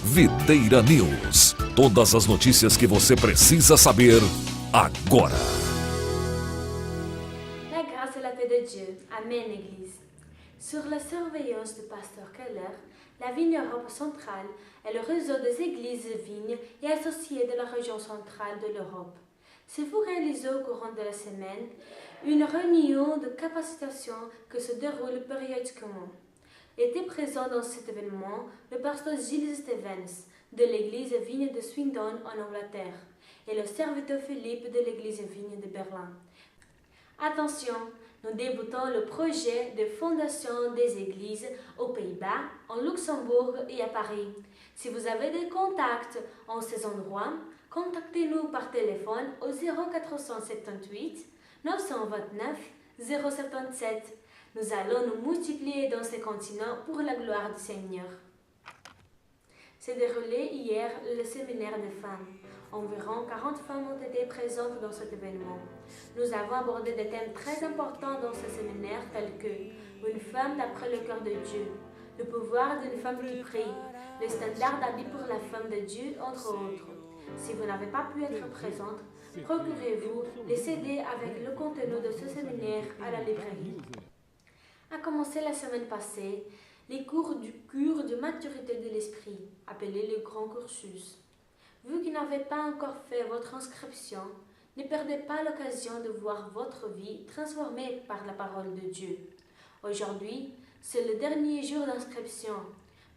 Videira News. Todas as notícias que você precisa saber agora. La grâce et la paix de Dieu. Amen, Église. Sur la surveillance du pasteur Keller, la Vigne Europe centrale est le réseau des églises vignes et associées de la région centrale de l'Europe. Si vous réalisez au courant de la semaine une réunion de capacitation qui se déroule périodiquement. Était présent dans cet événement le pasteur Gilles Stevens de l'église Vigne de Swindon en Angleterre et le serviteur Philippe de l'église Vigne de Berlin. Attention, nous débutons le projet de fondation des églises aux Pays-Bas, en Luxembourg et à Paris. Si vous avez des contacts en ces endroits, contactez-nous par téléphone au 0478 929 077. Nous allons nous multiplier dans ces continents pour la gloire du Seigneur. S'est déroulé hier le séminaire des femmes. Environ 40 femmes ont été présentes dans cet événement. Nous avons abordé des thèmes très importants dans ce séminaire tels que une femme d'après le cœur de Dieu, le pouvoir d'une femme qui prie, les standards d'habit pour la femme de Dieu, entre autres. Si vous n'avez pas pu être présente, procurez-vous les CD avec le contenu de ce séminaire à la librairie. A commencé la semaine passée les cours du cure de maturité de l'esprit, appelé le grand cursus. Vu que vous n'avez pas encore fait votre inscription, ne perdez pas l'occasion de voir votre vie transformée par la parole de Dieu. Aujourd'hui, c'est le dernier jour d'inscription.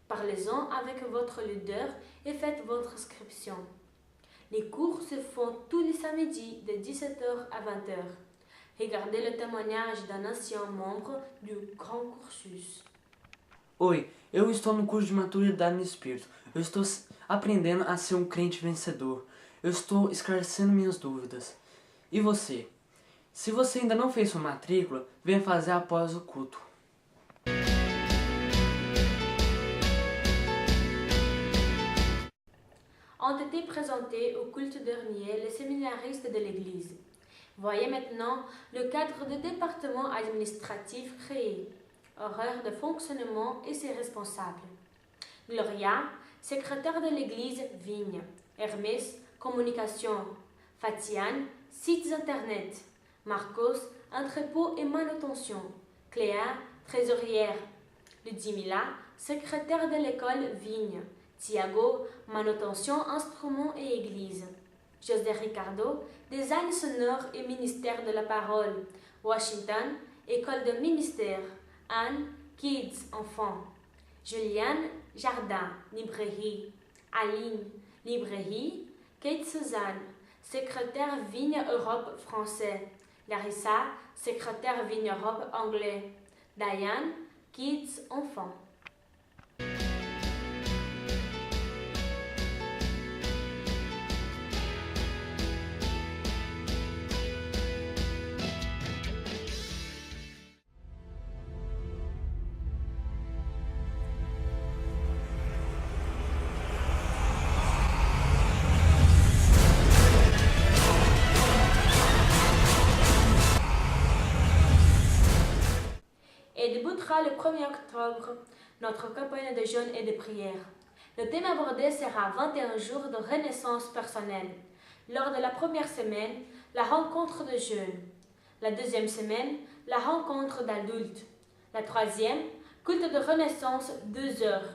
Parlez-en avec votre leader et faites votre inscription. Les cours se font tous les samedis de 17h à 20h. Regardez le témoignage d'un ancien membre du Grand Cursus. Oi, eu estou no curso de maturidade no Espírito. Eu estou aprendendo a ser crente vencedor. Eu estou esclarecendo minhas dúvidas. E você? Se você ainda não fez sua matrícula, venha fazer após o culto. Ont été présentés au culte dernier les séminaristes de l'Église. Voyez maintenant le cadre de département administratif créé, horaire de fonctionnement et ses responsables. Gloria, secrétaire de l'Église Vigne. Hermès, communication. Fatiane, sites internet. Marcos, entrepôt et manutention. Cléa, trésorière. Ludmila, secrétaire de l'école Vigne. Thiago, manutention, instruments et église. José Ricardo, design sonore et ministère de la parole. Washington, école de ministère. Anne, kids, enfants. Juliane, jardin, librairie. Aline, librairie. Kate Suzanne, secrétaire Vigne Europe français. Larissa, secrétaire Vigne Europe anglais. Diane, kids, enfants. Et débutera le 1er octobre notre campagne de jeûne et de prière. Le thème abordé sera 21 jours de renaissance personnelle. Lors de la première semaine, la rencontre de jeunes. La deuxième semaine, la rencontre d'adultes. La troisième, culte de renaissance 2 heures.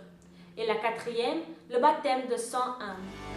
Et la quatrième, le baptême de 101.